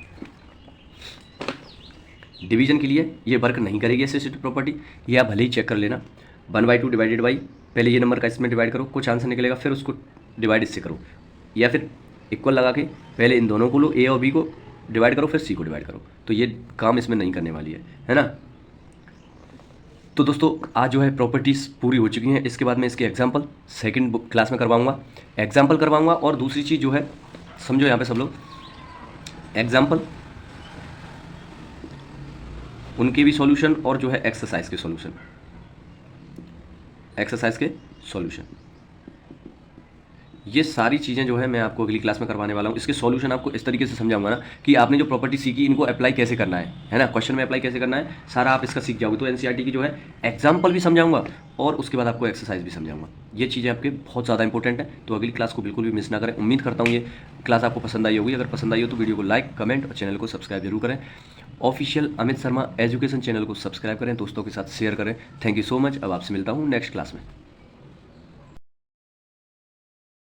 डिवीजन के लिए ये वर्क नहीं करेगी एसोसिएटिव प्रॉपर्टी, ये आप भले ही चेक कर लेना। 1/2 डिवाइडेड बाई, पहले ये नंबर का इसमें डिवाइड करो, कुछ आंसर निकलेगा, फिर उसको डिवाइड इससे करो, या फिर इक्वल लगा के पहले इन दोनों को लो, a और b को डिवाइड करो, फिर c को डिवाइड करो। तो ये काम इसमें नहीं करने वाली है ना। तो दोस्तों आज जो है प्रॉपर्टीज़ पूरी हो चुकी हैं। इसके बाद मैं इसके एग्जाम्पल सेकंड क्लास में करवाऊंगा, एग्जाम्पल करवाऊंगा। और दूसरी चीज़ जो है, समझो यहाँ पे सब लोग, एग्जाम्पल उनके भी सॉल्यूशन, और जो है एक्सरसाइज के सॉल्यूशन, एक्सरसाइज के सॉल्यूशन, ये सारी चीज़ें जो है मैं आपको अगली क्लास में करवाने वाला हूँ। इसके सॉल्यूशन आपको इस तरीके से समझाऊंगा ना कि आपने जो प्रॉपर्टी सीखी इनको अप्लाई कैसे करना है ना, क्वेश्चन में अप्लाई कैसे करना है, सारा आप इसका सीख जाओगे। तो एनसीईआरटी की जो है एग्जाम्पल भी समझाऊंगा, और उसके बाद आपको एक्सरसाइज भी समझाऊंगा। ये चीज़ें आपके बहुत ज़्यादा इंपॉर्टेंट है, तो अगली क्लास को बिल्कुल भी मिस ना करें। उम्मीद करता हूँ ये क्लास आपको पसंद आई होगी। अगर पसंद आई हो तो वीडियो को लाइक, कमेंट और चैनल को सब्सक्राइब जरूर करें। Official Amit Sharma education channel को सब्सक्राइब करें, दोस्तों के साथ शेयर करें। Thank you so much. अब आपसे मिलता हूँ नेक्स्ट क्लास में।